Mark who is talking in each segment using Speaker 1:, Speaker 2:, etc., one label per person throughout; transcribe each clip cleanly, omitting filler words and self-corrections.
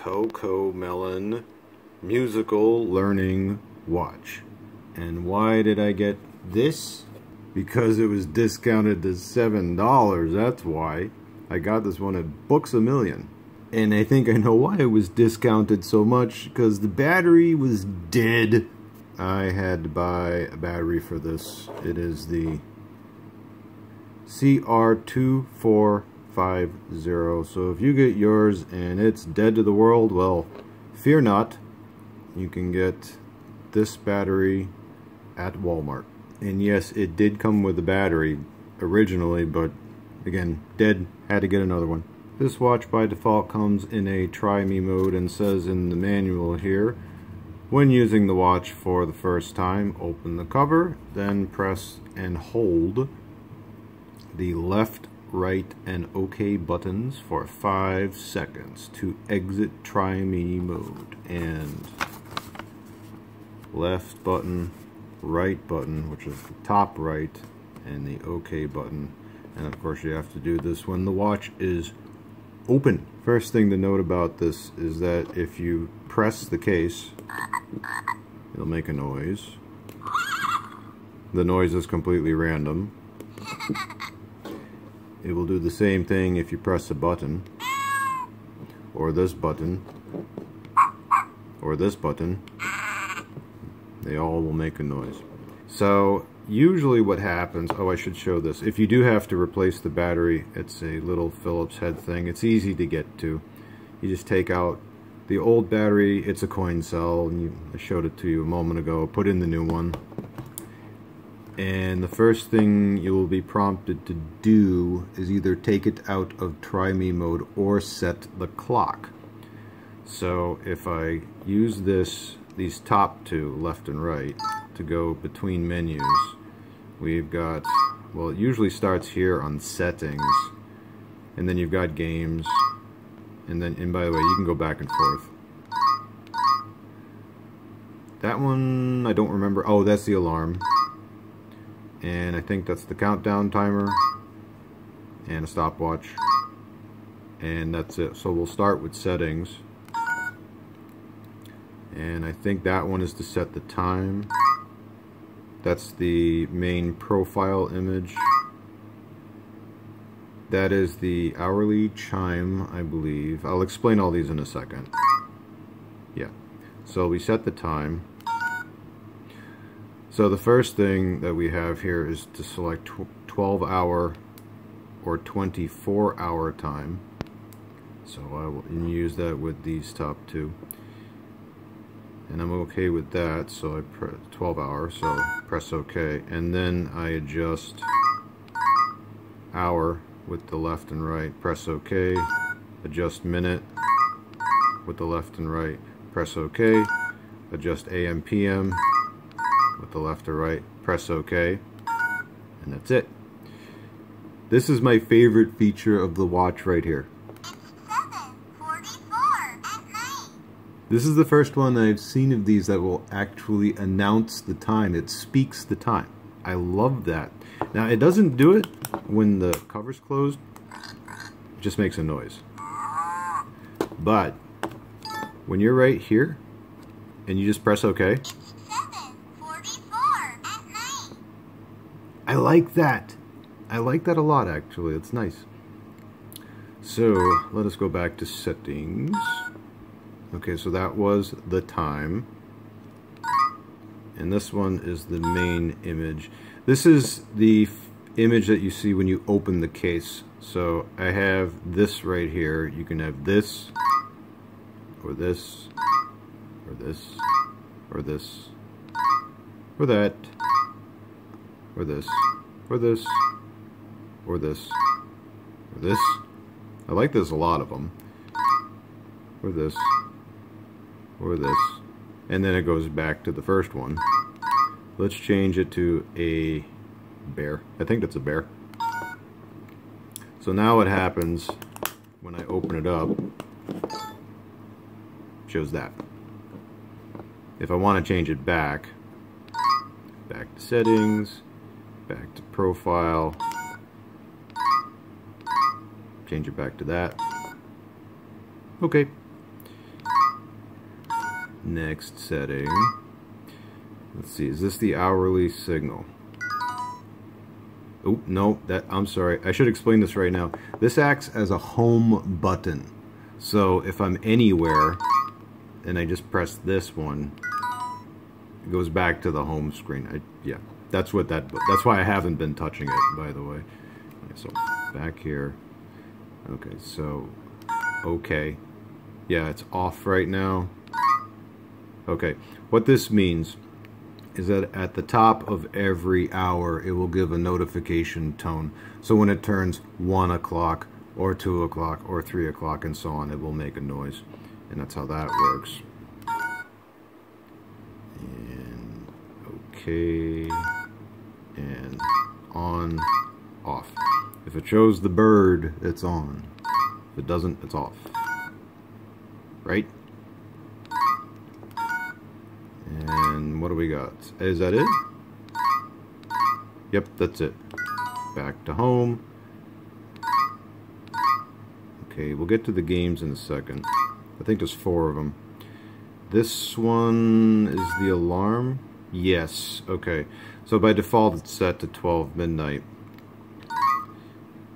Speaker 1: CoComelon musical learning watch. And why did I get this? Because it was discounted to $7, that's why. I got this one at Books A Million. And I think I know why it was discounted so much, because the battery was dead. I had to buy a battery for this. It is the CR2450. So if you get yours and it's dead to the world, well, fear not. You can get this battery at Walmart. And yes, it did come with a battery originally, but again, dead. Had to get another one. This watch by default comes in a try me mode and says in the manual here, when using the watch for the first time, open the cover, then press and hold the left, right, and OK buttons for 5 seconds to exit try me mode. And left button, right button, which is the top right, and the OK button. And of course you have to do this when the watch is open. First thing to note about this is that if you press the case, it'll make a noise. The noise is completely random. It will do the same thing if you press a button, or this button, or this button. They all will make a noise. So usually what happens, oh, I should show this. If you do have to replace the battery, it's a little Phillips head thing. It's easy to get to. You just take out the old battery, it's a coin cell, and I showed it to you a moment ago. Put in the new one. And the first thing you will be prompted to do is either take it out of try me mode or set the clock. So if I use these top two, left and right, to go between menus, we've got, well, it usually starts here on settings, and then you've got games, and by the way, you can go back and forth. That one I don't remember. Oh, that's the alarm, and I think that's the countdown timer and a stopwatch, and that's it. So we'll start with settings, and I think that one is to set the time. That's the main profile image. That is the hourly chime, I believe. I'll explain all these in a second. Yeah. So we set the time. So the first thing that we have here is to select 12-hour or 24-hour time. So I will use that with these top two. And I'm okay with that, so I press 12 hours, so press OK. And then I adjust hour with the left and right, press OK. Adjust minute with the left and right, press OK. Adjust AM PM with the left or right, press OK. And that's it. This is my favorite feature of the watch right here. This is the first one I've seen of these that will actually announce the time. It speaks the time. I love that. Now, it doesn't do it when the cover's closed. It just makes a noise. But when you're right here and you just press OK,
Speaker 2: 7:44 at night.
Speaker 1: I like that. I like that a lot, actually. It's nice. So let us go back to settings. Okay, so that was the time, and this one is the main image. This is the image that you see when you open the case. So I have this right here. You can have this, or this, or this, or this, or that, or this, or this, or this, or this. I like this, a lot of them. Or this. Or this, and then it goes back to the first one. Let's change it to a bear. I think that's a bear. So now what happens when I open it up, shows that. If I want to change it back to settings, back to profile, change it back to that. Okay. Next setting. Let's see, is this the hourly signal? Oh, no, I'm sorry. I should explain this right now. This acts as a home button. So if I'm anywhere and I just press this one, it goes back to the home screen. Yeah, that's why I haven't been touching it, by the way. So back here. Okay, so okay. Yeah, it's off right now. Okay, what this means is that at the top of every hour it will give a notification tone. So when it turns 1 o'clock or 2 o'clock or 3 o'clock and so on, it will make a noise. And that's how that works. And okay, and on, off. If it shows the bird, it's on. If it doesn't, it's off. Right? And what do we got? Is that it? Yep, that's it. Back to home. Okay, we'll get to the games in a second. I think there's 4 of them. This one is the alarm? Yes, okay. So by default it's set to 12 midnight.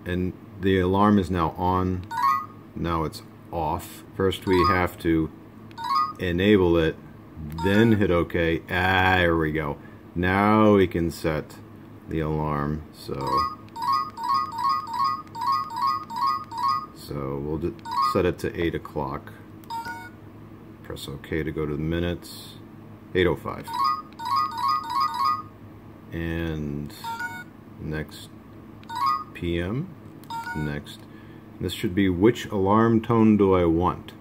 Speaker 1: And the alarm is now on. Now it's off. First we have to enable it, then hit OK. There we go. Now we can set the alarm. So we'll just set it to 8 o'clock. Press OK to go to the minutes. 8:05. And next PM. Next. This should be which alarm tone do I want?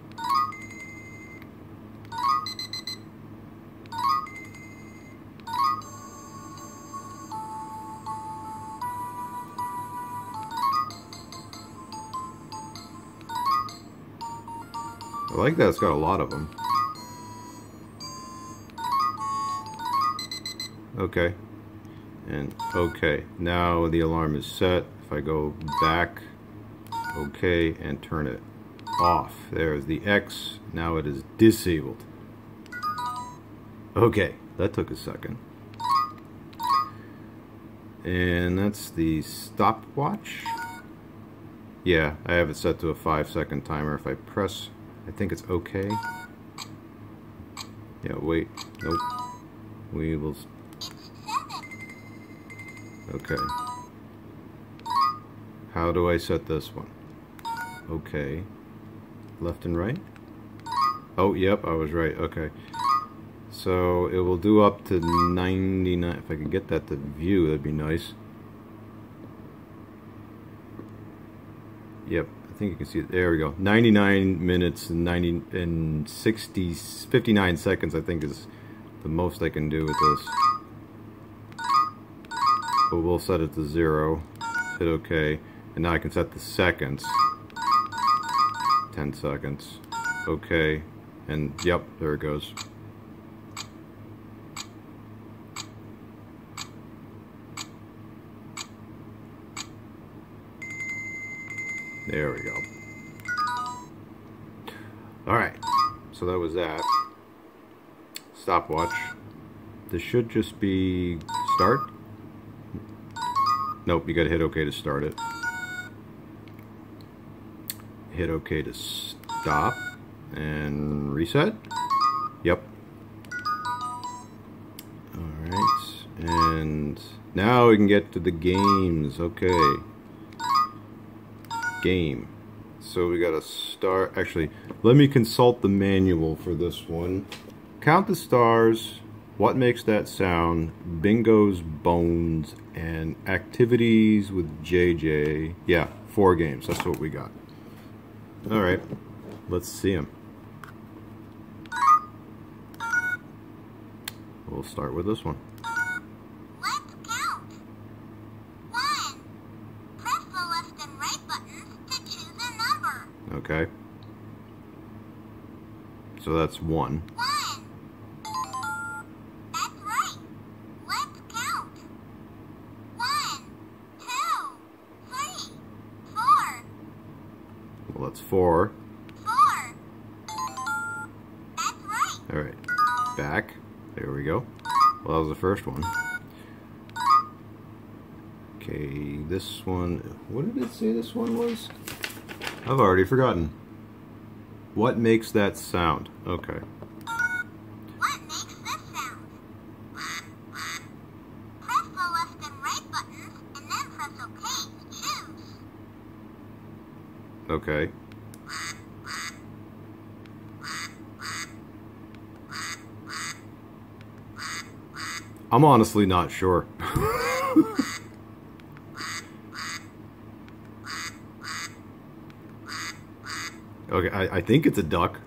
Speaker 1: I like that it's got a lot of them. Okay. And okay. Now the alarm is set. If I go back, okay, and turn it off. There's the X. Now it is disabled. Okay. That took a second. And that's the stopwatch. Yeah, I have it set to a 5-second timer. If I press, I think it's okay. Yeah, wait. Nope. We will. Okay. How do I set this one? Okay. Left and right? Oh, yep, I was right. Okay. So it will do up to 99. If I could get that to view, that'd be nice. Yep, I think you can see it. There we go. 99 minutes and 59 seconds, I think, is the most I can do with this. But we'll set it to 0. Hit OK. And now I can set the seconds. 10 seconds. OK. And yep, there it goes. There we go. Alright, so that was that. Stopwatch. This should just be start. Nope, you gotta hit OK to start it. Hit OK to stop. And reset. Yep. Alright, and now we can get to the games. Okay. Game. So we gotta start. Actually, let me consult the manual for this one. Count the stars, what makes that sound, bingos, bones, and activities with JJ. Yeah, 4 games. That's what we got. Alright, let's see them. We'll start with this one. Okay. So that's 1.
Speaker 2: That's right. Let's count. 1, 2, 3, 4.
Speaker 1: Well, that's 4.
Speaker 2: 4. That's right.
Speaker 1: Alright. Back. There we go. Well, that was the first one. Okay, this one... What did it say this one was? I've already forgotten. What makes that sound? Okay.
Speaker 2: What makes this sound? Press the left and right buttons and then press OK to choose.
Speaker 1: Okay. I'm honestly not sure. Okay, I think it's a duck.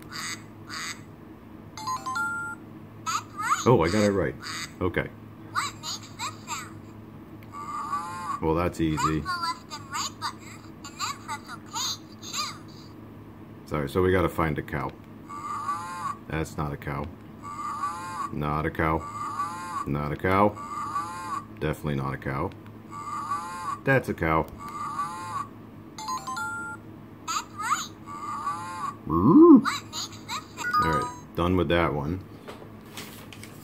Speaker 2: That's right.
Speaker 1: Oh, I got it right. Okay.
Speaker 2: What makes this sound?
Speaker 1: Well, that's
Speaker 2: Press
Speaker 1: easy.
Speaker 2: the left and right buttons and then press OK to choose.
Speaker 1: Sorry, so we gotta find a cow. That's not a cow. Not a cow. Not a cow. Definitely not a cow. That's a cow.
Speaker 2: That's right.
Speaker 1: Roo.
Speaker 2: What makes this sound?
Speaker 1: Alright, done with that one.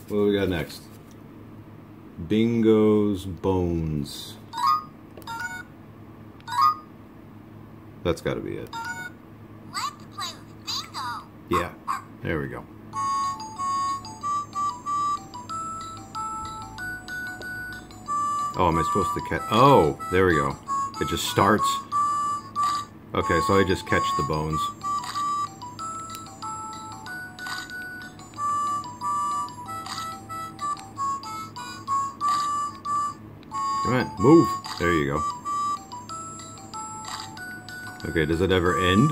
Speaker 1: What do we got next? Bingo's Bones. That's gotta be it.
Speaker 2: Let's play with Bingo.
Speaker 1: Yeah, there we go. Oh, am I supposed to catch? Oh, there we go. It just starts. Okay, so I just catch the bones. Come on, move. There you go. Okay, does it ever end?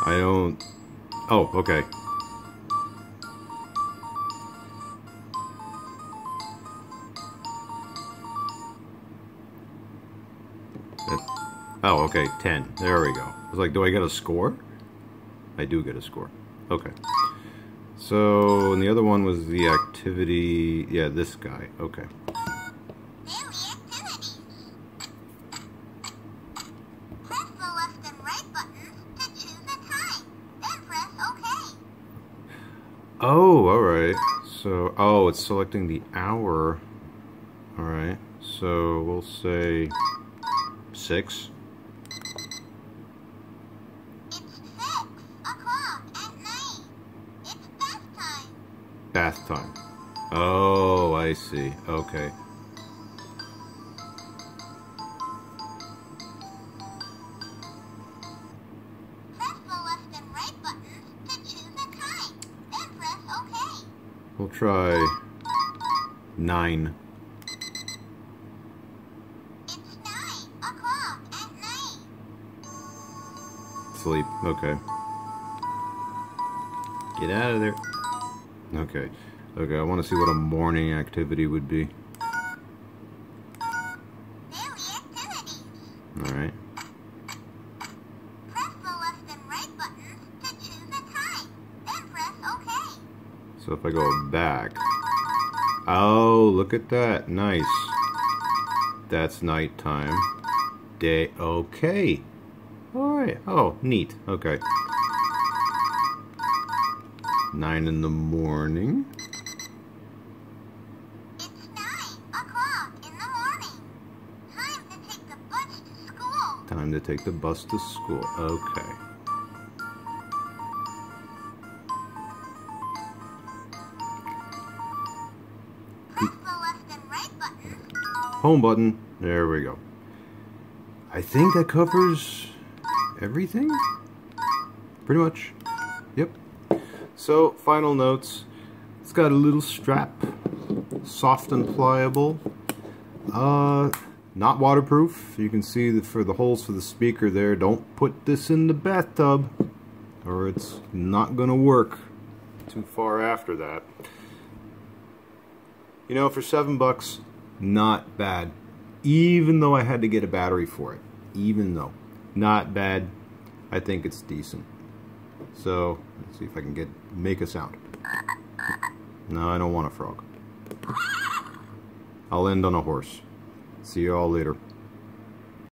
Speaker 1: I don't... Oh, okay. Oh, okay, 10. There we go. I was like, do I get a score? I do get a score. Okay. So, and the other one was the activity... Yeah, this guy. Okay.
Speaker 2: Daily activities. Press the left and right buttons to choose a time. Then press OK.
Speaker 1: Oh, alright. So, oh, it's selecting the hour. Alright. So, we'll say 6.
Speaker 2: It's 6 o'clock at night. It's bath time.
Speaker 1: Bath time. Oh, I see. Okay.
Speaker 2: Press the left and right buttons to choose a time. Then press OK.
Speaker 1: We'll try 9.
Speaker 2: It's 9 o'clock at night.
Speaker 1: Sleep. Okay. Get out of there. Okay. Okay, I want to see what a morning activity would be.
Speaker 2: Daily activities.
Speaker 1: Alright.
Speaker 2: Press the left and right buttons to choose a time. Then press OK.
Speaker 1: So if I go back... Oh, look at that. Nice. That's nighttime. Day. Okay. Alright. Oh, neat. Okay. 9 in the morning.
Speaker 2: It's 9 o'clock in the morning. Time to take the bus to school.
Speaker 1: Time to take the bus to school. Okay.
Speaker 2: Press the left and right buttons.
Speaker 1: Home button. There we go. I think that covers everything. Pretty much. Yep. So, final notes. It's got a little strap. Soft and pliable. Not waterproof. You can see that for the holes for the speaker there. Don't put this in the bathtub, or it's not gonna work too far after that. You know, for $7, not bad. Even though I had to get a battery for it. Even though. Not bad. I think it's decent. So, let's see if I can make a sound. No, I don't want a frog. I'll end on a horse. See you all later.